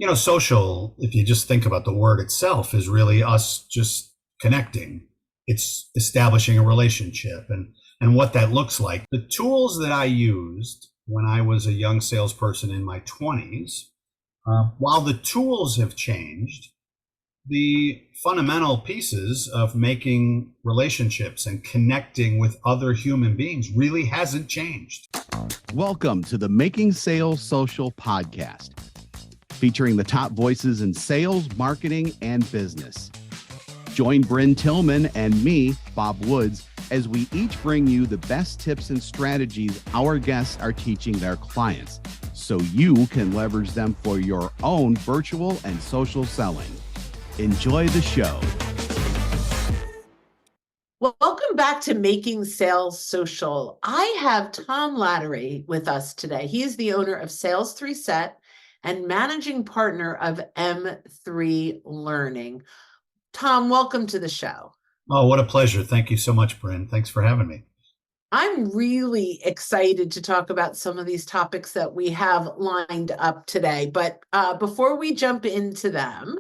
Social, if you just think about the word itself, is really us just connecting. It's establishing a relationship and what that looks like. The tools that I used when I was a young salesperson in my 20s, while the tools have changed, the fundamental pieces of making relationships and connecting with other human beings really hasn't changed. Welcome to the Making Sales Social podcast, featuring the top voices in sales, marketing, and business. Join Brynne Tillman and me, Bob Woods, as we each bring you the best tips and strategies our guests are teaching their clients, so you can leverage them for your own virtual and social selling. Enjoy the show. Well, welcome back to Making Sales Social. I have Tom Latourette with us today. He is the owner of Skillset and managing partner of M3 Learning. Tom, welcome to the show. Oh, what a pleasure. Thank you so much, Brynne. Thanks for having me. I'm really excited to talk about some of these topics that we have lined up today. But before we jump into them,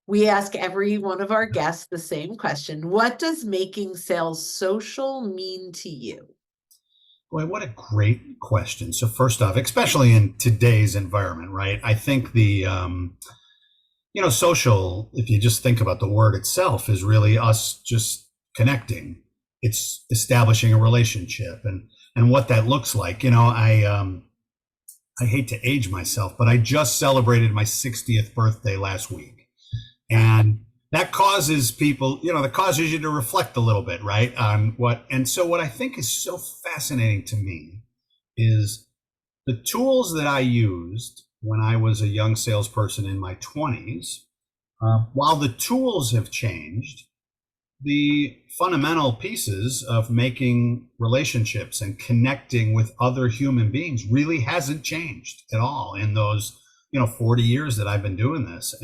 we ask every one of our guests the same question. What does making sales social mean to you? Boy, what a great question. So first off, especially in today's environment, right? I think social, if you just think about the word itself, is really us just connecting. It's establishing a relationship and what that looks like. I hate to age myself, but I just celebrated my 60th birthday last week. And that causes people, that causes you to reflect a little bit, right? What I think is so fascinating to me is the tools that I used when I was a young salesperson in my 20s. While the tools have changed, the fundamental pieces of making relationships and connecting with other human beings really hasn't changed at all in those, 40 years that I've been doing this.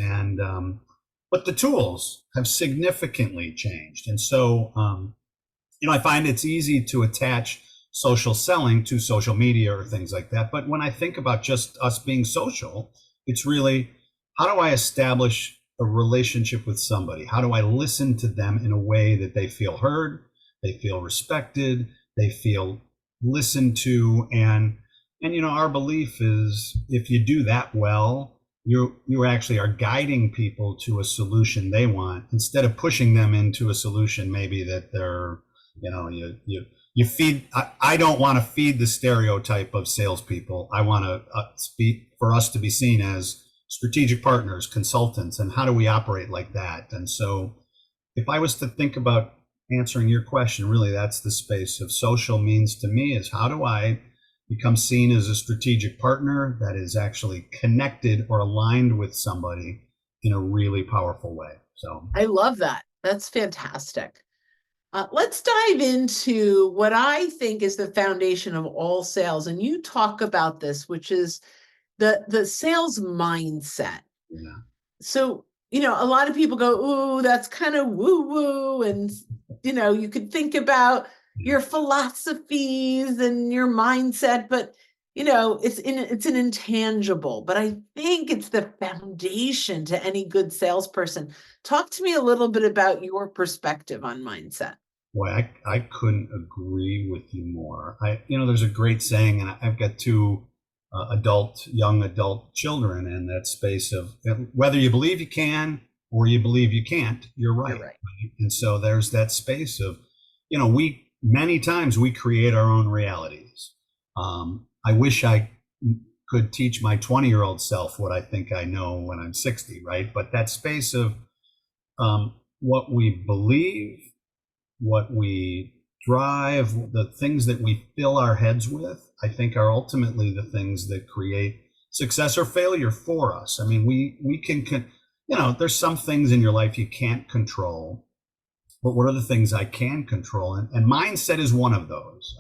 But the tools have significantly changed. And so, I find it's easy to attach social selling to social media or things like that. But when I think about just us being social, it's really, how do I establish a relationship with somebody? How do I listen to them in a way that they feel heard, they feel respected, they feel listened to? And our belief is if you do that well, you actually are guiding people to a solution they want instead of pushing them into a solution maybe that they're, you feed. I don't want to feed the stereotype of salespeople. I want to speak for us to be seen as strategic partners, consultants, and how do we operate like that? And so if I was to think about answering your question, really that's the space of social means to me is how do I become seen as a strategic partner that is actually connected or aligned with somebody in a really powerful way. So I love that. That's fantastic. Let's dive into what I think is the foundation of all sales. And you talk about this, which is the sales mindset. Yeah. So, a lot of people go, ooh, that's kind of woo-woo. And, you could think about your philosophies and your mindset, but, it's an intangible. But I think it's the foundation to any good salesperson. Talk to me a little bit about your perspective on mindset. Boy, I couldn't agree with you more. There's a great saying, and I've got two young adult children in that space of whether you believe you can or you believe you can't, you're right. You're right. And so there's that space of, many times we create our own realities. I wish I could teach my 20-year-old self what I think I know when I'm 60, right? But that space of what we believe, what we drive, the things that we fill our heads with, I think are ultimately the things that create success or failure for us. I mean, we can there's some things in your life you can't control, but what are the things I can control? And mindset is one of those.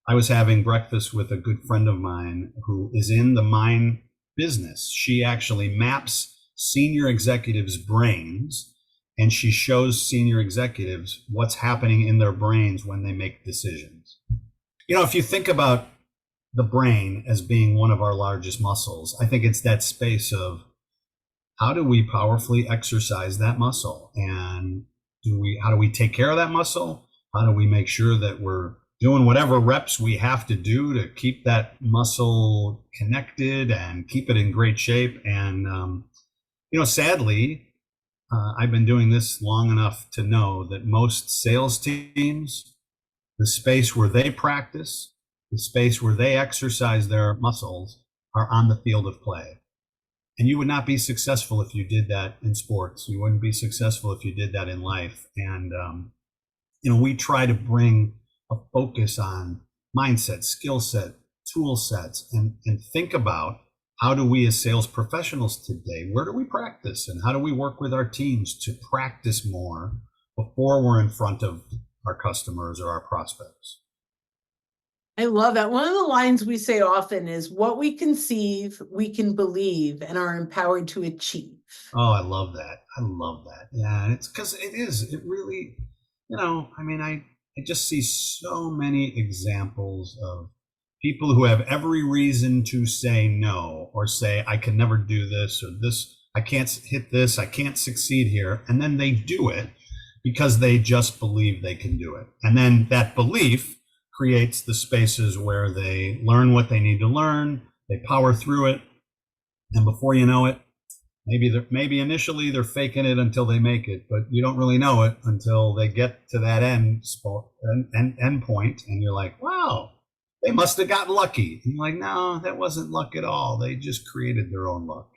I was having breakfast with a good friend of mine who is in the mind business. She actually maps senior executives' brains, and she shows senior executives what's happening in their brains when they make decisions. If you think about the brain as being one of our largest muscles, I think it's that space of how do we powerfully exercise that muscle? And how do we take care of that muscle? How do we make sure that we're doing whatever reps we have to do to keep that muscle connected and keep it in great shape? And, sadly, I've been doing this long enough to know that most sales teams, the space where they practice, the space where they exercise their muscles are on the field of play. And you would not be successful if you did that in sports. You wouldn't be successful if you did that in life. And, we try to bring a focus on mindset, skill set, tool sets, and think about how do we as sales professionals today, where do we practice and how do we work with our teams to practice more before we're in front of our customers or our prospects? I love that. One of the lines we say often is what we conceive, we can believe and are empowered to achieve. Oh, I love that. I love that. Yeah, and it's because it really, I just see so many examples of people who have every reason to say no or say, I can never do this or this, I can't hit this, I can't succeed here. And then they do it because they just believe they can do it. And then that belief creates the spaces where they learn what they need to learn, they power through it. And before you know it, maybe initially they're faking it until they make it, but you don't really know it until they get to that end point, and you're like, wow, they must have gotten lucky. And you're like, no, that wasn't luck at all. They just created their own luck,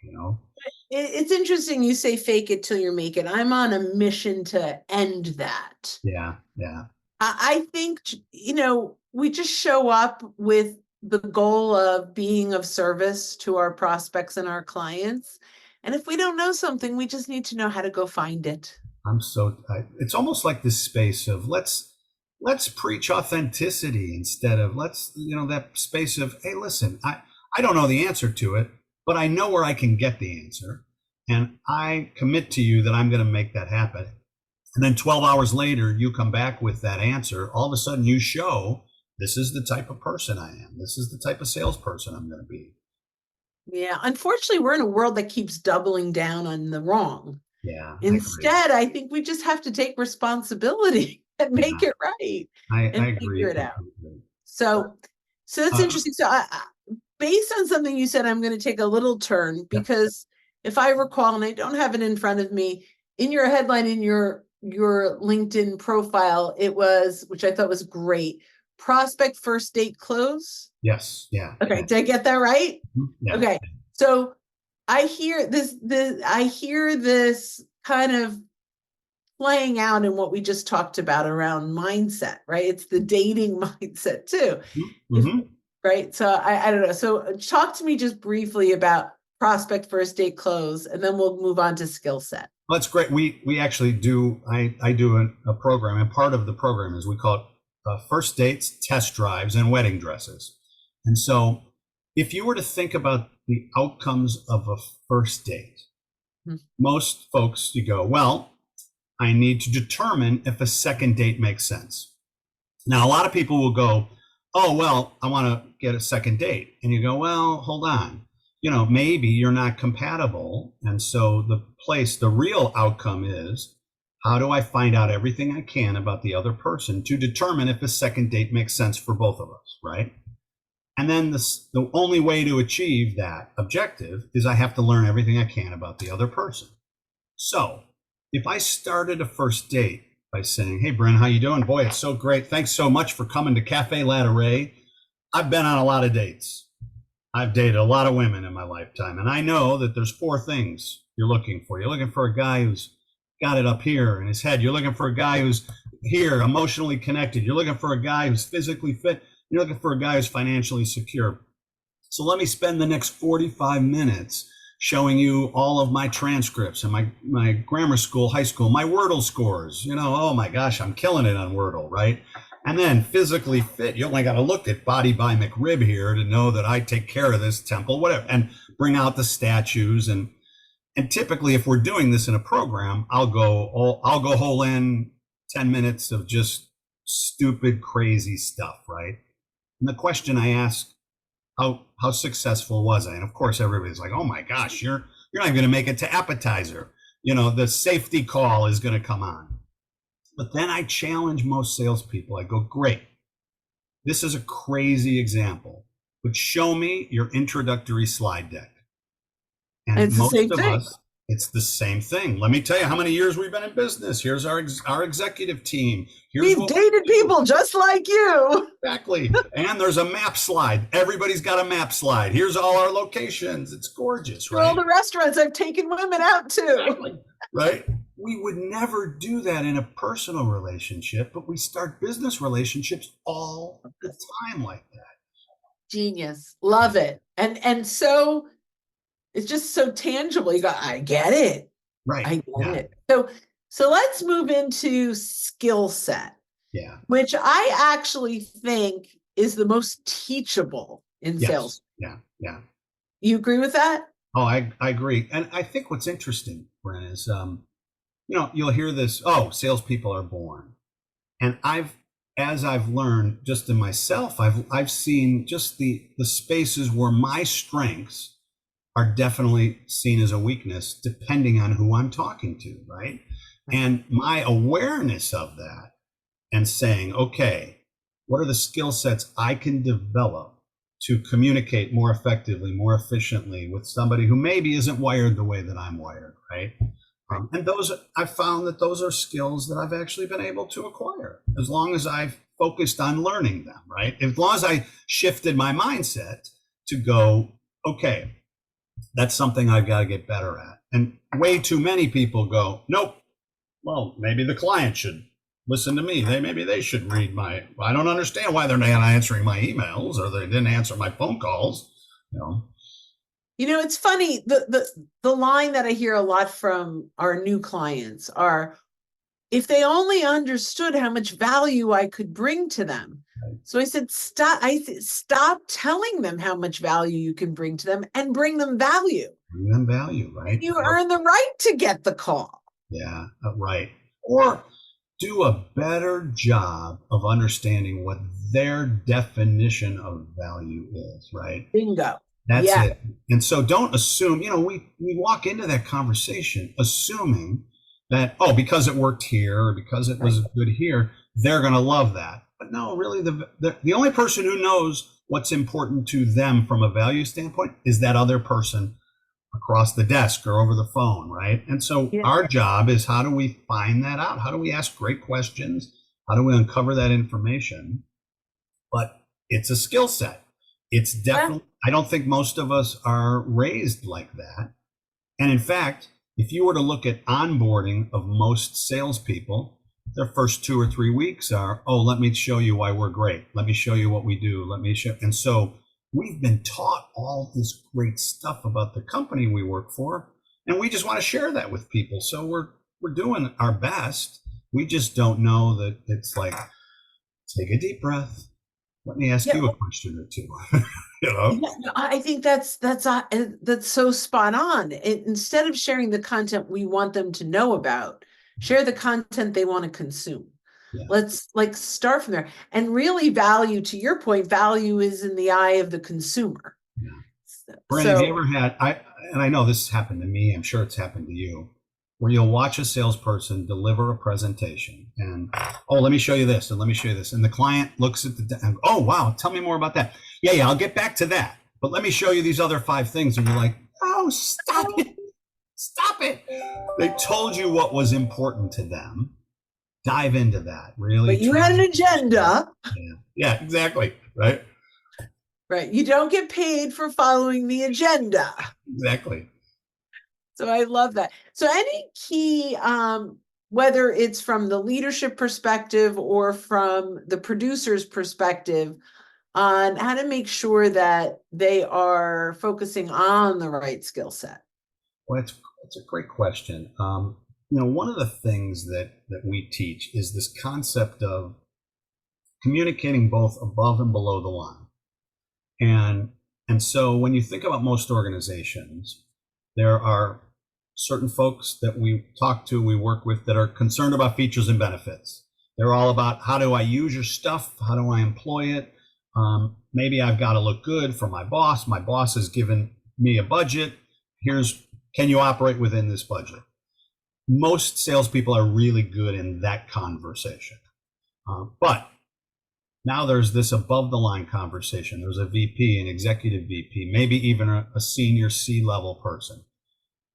It's interesting you say fake it till you make it. I'm on a mission to end that. Yeah. I think, we just show up with the goal of being of service to our prospects and our clients. And if we don't know something, we just need to know how to go find it. It's almost like this space of let's preach authenticity instead of that space of, hey, listen, I don't know the answer to it, but I know where I can get the answer. And I commit to you that I'm going to make that happen. And then 12 hours later, you come back with that answer. All of a sudden you show this is the type of person I am. This is the type of salesperson I'm going to be. Yeah. Unfortunately, we're in a world that keeps doubling down on the wrong. Yeah. Instead, I think we just have to take responsibility and make it right and agree. figure it out. So that's interesting. So based on something you said, I'm going to take a little turn because if I recall, and I don't have it in front of me, in your headline, in your LinkedIn profile, it was, which I thought was great, prospect first date close. Yes. Yeah. Okay. Did I get that right? Yeah. Okay. So I hear this kind of playing out in what we just talked about around mindset, right? It's the dating mindset too. Mm-hmm. Right. So I don't know. So talk to me just briefly about prospect first date close, and then we'll move on to skill set. Well, that's great. We actually do, I do a program, and part of the program is we call it first dates, test drives, and wedding dresses. And so if you were to think about the outcomes of a first date, most folks, you go, well, I need to determine if a second date makes sense. Now, a lot of people will go, oh, well, I want to get a second date. And you go, well, hold on. Maybe you're not compatible. And so the real outcome is, how do I find out everything I can about the other person to determine if a second date makes sense for both of us, right? And then the only way to achieve that objective is I have to learn everything I can about the other person. So if I started a first date by saying, hey, Brynne, how you doing? Boy, it's so great. Thanks so much for coming to Cafe Latouret. I've been on a lot of dates. I've dated a lot of women in my lifetime. And I know that there's 4 things you're looking for. You're looking for a guy who's got it up here in his head. You're looking for a guy who's here, emotionally connected. You're looking for a guy who's physically fit. You're looking for a guy who's financially secure. So let me spend the next 45 minutes showing you all of my transcripts and my grammar school, high school, my Wordle scores. Oh my gosh, I'm killing it on Wordle, right? And then physically fit. You only got to look at Body by McRib here to know that I take care of this temple, whatever, and bring out the statues. And typically, if we're doing this in a program, I'll go whole in 10 minutes of just stupid, crazy stuff, right? And the question I ask, how successful was I? And of course, everybody's like, oh my gosh, you're You're not even going to make it to appetizer. You know, the safety call is going to come on. But then I challenge most salespeople. I go, great. This is a crazy example, but show me your introductory slide deck. And it's most the same of thing. us, it's the same thing. Let me tell you how many years we've been in business. Here's our executive team. Here's We've what dated people just like you. exactly. And there's a map slide. Everybody's got a map slide. Here's all our locations. It's gorgeous, For all right? the restaurants I've taken women out to. Exactly. Right? We would never do that in a personal relationship, but we start business relationships all the time like that. Genius. Love it. And so it's just so tangible. You go, I get it. Right. I get it. So let's move into skill set, Yeah. which I actually think is the most teachable in Yes. sales. Yeah. Yeah. You agree with that? Oh, I agree. And I think what's interesting, Brynne, is, you know, you'll hear this, oh, salespeople are born. And as I've learned just in myself, I've seen just the spaces where my strengths are definitely seen as a weakness, depending on who I'm talking to, right? And my awareness of that and saying, okay, what are the skill sets I can develop to communicate more effectively, more efficiently with somebody who maybe isn't wired the way that I'm wired, right? And those, I've found that those are skills that I've actually been able to acquire as long as I've focused on learning them, right? As long as I shifted my mindset to go, okay, that's something I've got to get better at. And way too many people go, nope, well, maybe the client should listen to me. Maybe they should read I don't understand why they're not answering my emails or they didn't answer my phone calls, you know. You know, it's funny, the line that I hear a lot from our new clients are, if they only understood how much value I could bring to them. Right. So I said, stop telling them how much value you can bring to them and bring them value. Bring them value, right? You earn the right to get the call. Yeah, right. Or do a better job of understanding what their definition of value is, right? Bingo. That's Yeah. it. And so don't assume, you know, we walk into that conversation assuming that, oh, because it worked here or because it was good here, they're going to love that. But no, really, the only person who knows what's important to them from a value standpoint is that other person across the desk or over the phone, right? And so our job is, how do we find that out? How do we ask great questions? How do we uncover that information? But it's a skill set. It's definitely, I don't think most of us are raised like that. And in fact, if you were to look at onboarding of most salespeople, their first 2 or 3 weeks are, oh, let me show you why we're great. Let me show you what we do. Let me show. And so we've been taught all this great stuff about the company we work for, and we just want to share that with people. So we're doing our best. We just don't know that it's like, take a deep breath. Let me ask you a question or two. You know? Yeah, I think that's so spot on. Instead of sharing the content we want them to know about, share the content they want to consume. Yeah. Let's start from there. And really, value, to your point, value is in the eye of the consumer. Yeah. Brynne, have you ever had, and I know this has happened to me, I'm sure it's happened to you, where you'll watch a salesperson deliver a presentation and, oh, let me show you this and let me show you this. And the client looks at and, oh, wow, tell me more about that. Yeah, I'll get back to that. But let me show you these other 5 things. And you're like, oh, stop it. Stop it. They told you what was important to them. Dive into that, really. But you had an agenda. Yeah, exactly. Right. Right. You don't get paid for following the agenda. Exactly. So I love that. So any key, whether it's from the leadership perspective or from the producer's perspective, on how to make sure that they are focusing on the right skill set? Well, it's a great question. You know, one of the things that we teach is this concept of communicating both above and below the line. And so when you think about most organizations, there are certain folks that we talk to, we work with, that are concerned about features and benefits. They're all about, how do I use your stuff? How do I employ it? Maybe I've got to look good for my boss. My boss has given me a budget. Here's Can you operate within this budget? Most salespeople are really good in that conversation. But now there's this above the line conversation. There's a VP, an executive VP, maybe even a senior C-level person.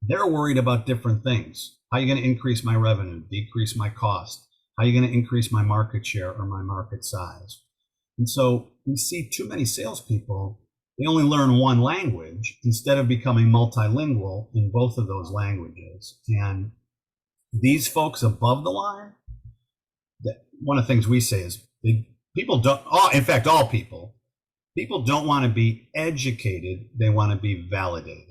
They're worried about different things. How are you going to increase my revenue, decrease my cost? How are you going to increase my market share or my market size? And so we see too many salespeople, they only learn one language instead of becoming multilingual in both of those languages. And these folks above the line, one of the things we say is people don't, in fact, all people don't want to be educated. They want to be validated.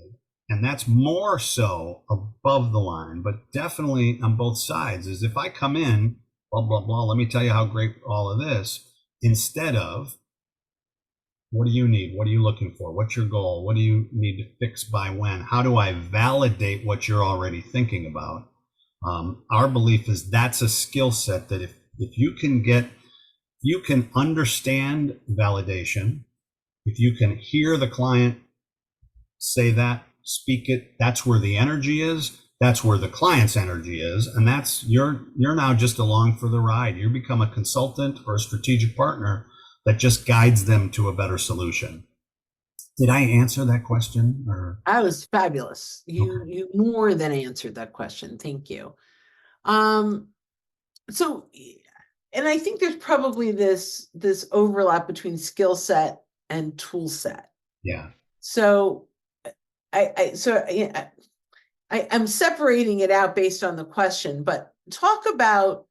And that's more so above the line, but definitely on both sides is if I come in, blah, blah, blah, let me tell you how great all of this, instead of what do you need? What are you looking for? What's your goal? What do you need to fix by when? How do I validate what you're already thinking about? Our belief is that's a skill set that if you can understand validation, if you can hear the client say that, speak it, that's where the energy is, that's where the client's energy is, and that's you're now just along for the ride. You become a consultant or a strategic partner that just guides them to a better solution. Did I answer that question? Or That was fabulous. You more than answered that question. Thank you. So, and I think there's probably this overlap between skill set and tool set. Yeah. So I'm separating it out based on the question, but talk about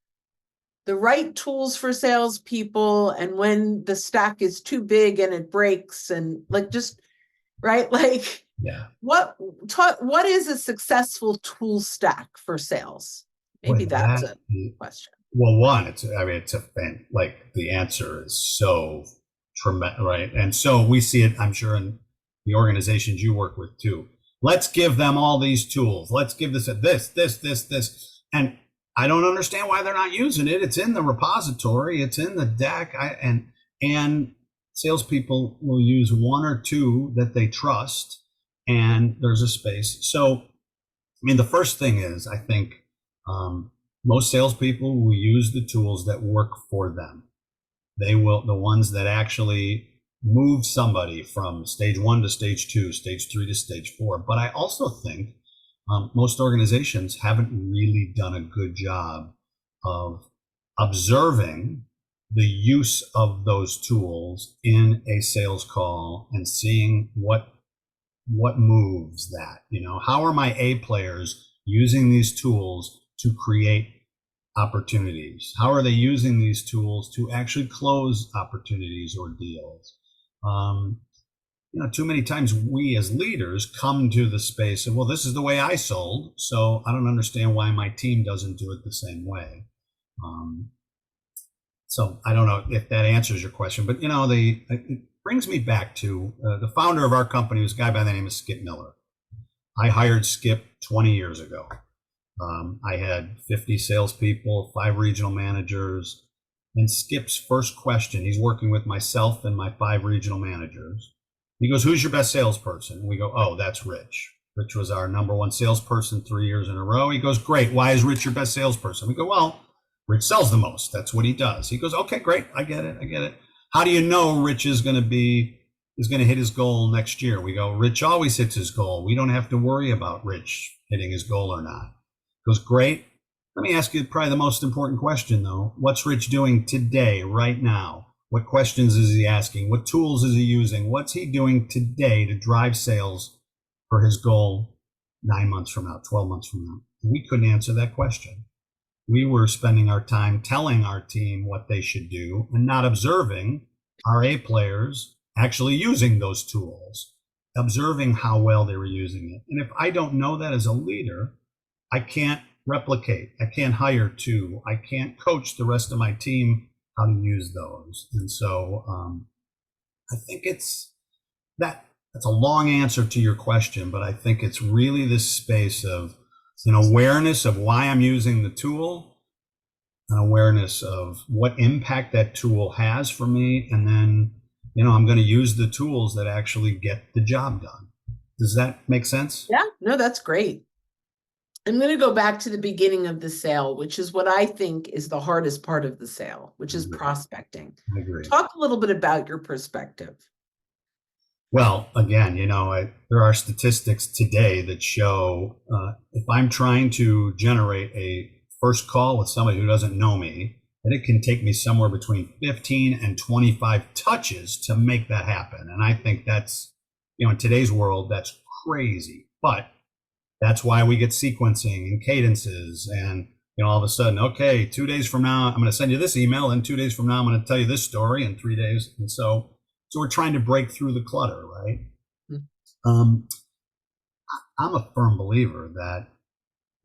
the right tools for salespeople and when the stack is too big and it breaks, and just right, yeah. What is a successful tool stack for sales? Maybe that's a question. Well, one, the answer is so tremendous, right? And so we see it, I'm sure, in the organizations you work with too. Let's give them all these tools. Let's give this. And I don't understand why they're not using it. It's in the repository. It's in the deck. And salespeople will use one or two that they trust, and there's a space. So, the first thing is, I think most salespeople will use the tools that work for them. They will, the ones that actually move somebody from stage 1 to stage 2, stage 3 to stage 4. But I also think most organizations haven't really done a good job of observing the use of those tools in a sales call and seeing what moves that. How are my A players using these tools to create opportunities? How are they using these tools to actually close opportunities or deals? Too many times we as leaders come to the space of, well, this is the way I sold, so I don't understand why my team doesn't do it the same way. So I don't know if that answers your question, but it brings me back to the founder of our company was a guy by the name of Skip Miller. I hired Skip 20 years ago. I had 50 salespeople, 5 regional managers, and Skip's first question, he's working with myself and my 5 regional managers. He goes, who's your best salesperson? And we go, oh, that's Rich. Rich was our number 1 salesperson 3 years in a row. He goes, great. Why is Rich your best salesperson? We go, well, Rich sells the most. That's what he does. He goes, okay, great. I get it. How do you know Rich is going to hit his goal next year? We go, Rich always hits his goal. We don't have to worry about Rich hitting his goal or not. He goes, great. Let me ask you probably the most important question, though. What's Rich doing today, right now? What questions is he asking? What tools is he using? What's he doing today to drive sales for his goal 9 months from now, 12 months from now? We couldn't answer that question. We were spending our time telling our team what they should do and not observing our A players actually using those tools, observing how well they were using it. And if I don't know that as a leader, I can't replicate. I can't hire 2. I can't coach the rest of my team how to use those. And so I think that's a long answer to your question, but I think it's really this space of an awareness of why I'm using the tool, an awareness of what impact that tool has for me, and then I'm going to use the tools that actually get the job done. Does that make sense? Yeah, no, that's great. I'm going to go back to the beginning of the sale, which is what I think is the hardest part of the sale, which is prospecting. I agree. Talk a little bit about your perspective. Well, again, there are statistics today that show if I'm trying to generate a first call with somebody who doesn't know me, that it can take me somewhere between 15 and 25 touches to make that happen. And I think that's, in today's world, that's crazy. But that's why we get sequencing and cadences and, all of a sudden, okay, 2 days from now, I'm going to send you this email, and 2 days from now, I'm going to tell you this story in 3 days. And so we're trying to break through the clutter, right? I'm a firm believer that,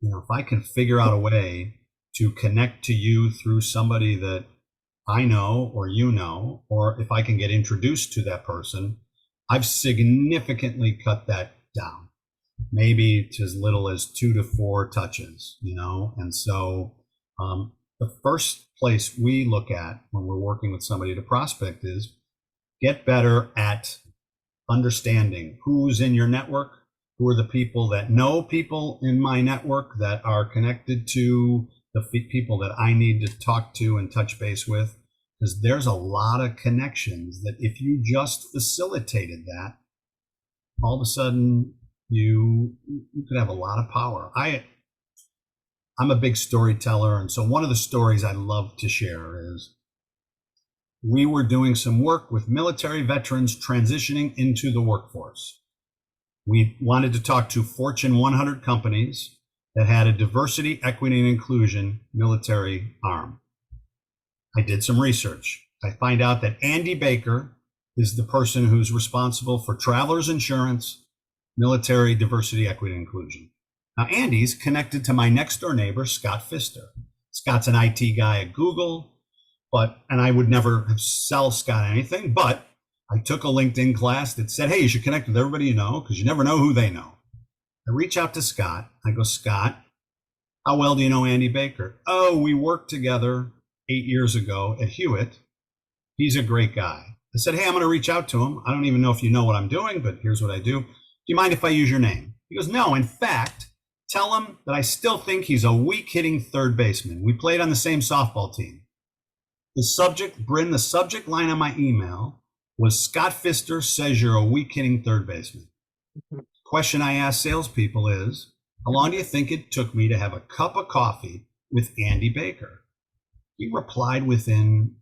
if I can figure out a way to connect to you through somebody that I know or or if I can get introduced to that person, I've significantly cut that down, maybe to as little as 2 to 4 touches, And so the first place we look at when we're working with somebody to prospect is get better at understanding who's in your network, who are the people that know people in my network that are connected to the people that I need to talk to and touch base with. Because there's a lot of connections that if you just facilitated that, all of a sudden you could have a lot of power. I'm a big storyteller, and so one of the stories I love to share is we were doing some work with military veterans transitioning into the workforce. We wanted to talk to Fortune 100 companies that had a diversity, equity, and inclusion military arm. I did some research. I find out that Andy Baker is the person who's responsible for travelers insurance, military diversity, equity, and inclusion. Now, Andy's connected to my next door neighbor, Scott Pfister. Scott's an IT guy at Google. And I would never sell Scott anything, but I took a LinkedIn class that said, hey, you should connect with everybody you know, because you never know who they know. I reach out to Scott. I go, Scott, how well do you know Andy Baker? Oh, we worked together 8 years ago at Hewitt. He's a great guy. I said, hey, I'm going to reach out to him. I don't even know if you know what I'm doing, but here's what I do. Do you mind if I use your name? He goes, no, in fact, tell him that I still think he's a weak hitting third baseman. We played on the same softball team. The subject line on my email was Scott Pfister says you're a weak hitting third baseman. Question I ask salespeople is, how long do you think it took me to have a cup of coffee with Andy Baker? He replied within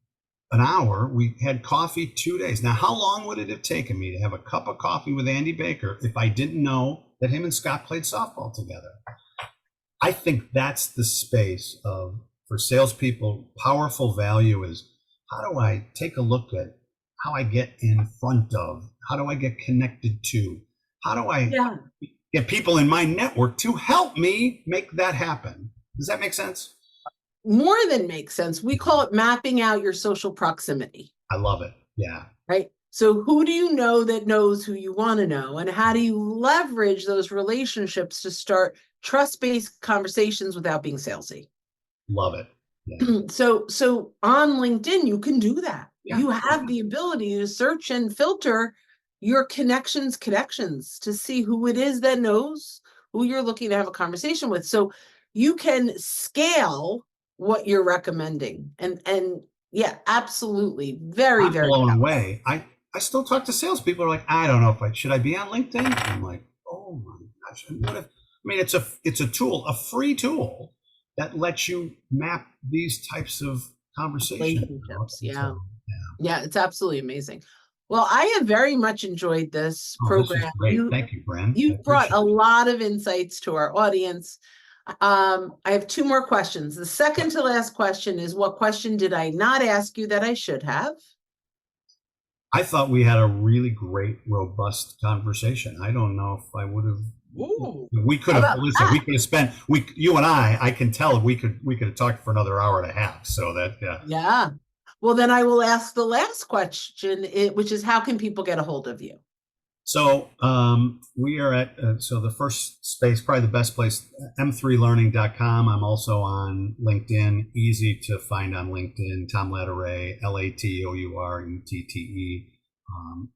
an hour. We had coffee 2 days. Now, how long would it have taken me to have a cup of coffee with Andy Baker if I didn't know that him and Scott played softball together? I think that's the space for salespeople. Powerful value is, how do I take a look at how I get in front of, how do I get connected to, how do I get people in my network to help me make that happen? Does that make sense? More than makes sense. We call it mapping out your social proximity. I love it. Yeah. Right. So who do you know that knows who you want to know? And how do you leverage those relationships to start trust-based conversations without being salesy? Love it. Yeah. So on LinkedIn, you can do that. Yeah. You have the ability to search and filter your connections to see who it is that knows who you're looking to have a conversation with. So you can scale what you're recommending. And yeah, absolutely. Very, I'm very blown away. I still talk to salespeople who are like, I don't know if should I be on LinkedIn? I'm like, oh my gosh. It's a tool, a free tool that lets you map these types of conversations. Yeah. Yeah, it's absolutely amazing. Well, I have very much enjoyed this program. This is great. Thank you, Brynne. You've brought a lot of insights to our audience. I have 2 more questions. The second to last question is, what question did I not ask you that I should have? I thought we had a really great, robust conversation. I don't know if I would have. We could have spent you and I can tell we could have talked for another hour and a half. So that, yeah. Yeah. Well, then I will ask the last question, which is, how can people get a hold of you? So we are at, so the first space, probably the best place, m3learning.com. I'm also on LinkedIn, easy to find on LinkedIn, Tom Latourette, Latourette.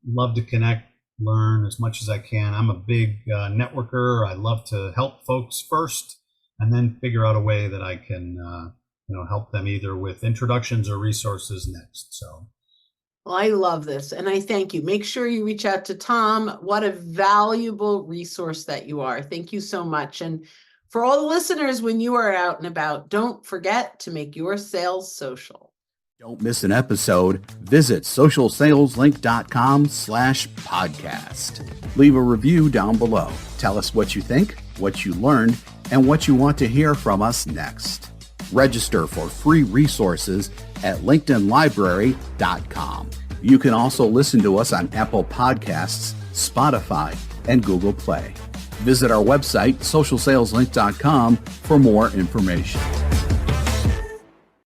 Love to connect. learn as much as I can. I'm a big networker. I love to help folks first and then figure out a way that I can, help them either with introductions or resources next. So. Well, I love this, and I thank you. Make sure you reach out to Tom. What a valuable resource that you are. Thank you so much. And for all the listeners, when you are out and about, don't forget to make your sales social. Don't miss an episode. Visit socialsaleslink.com/podcast. Leave a review down below. Tell us what you think, what you learned, and what you want to hear from us next. Register for free resources at linkedinlibrary.com. You can also listen to us on Apple Podcasts, Spotify, and Google Play. Visit our website, socialsaleslink.com, for more information.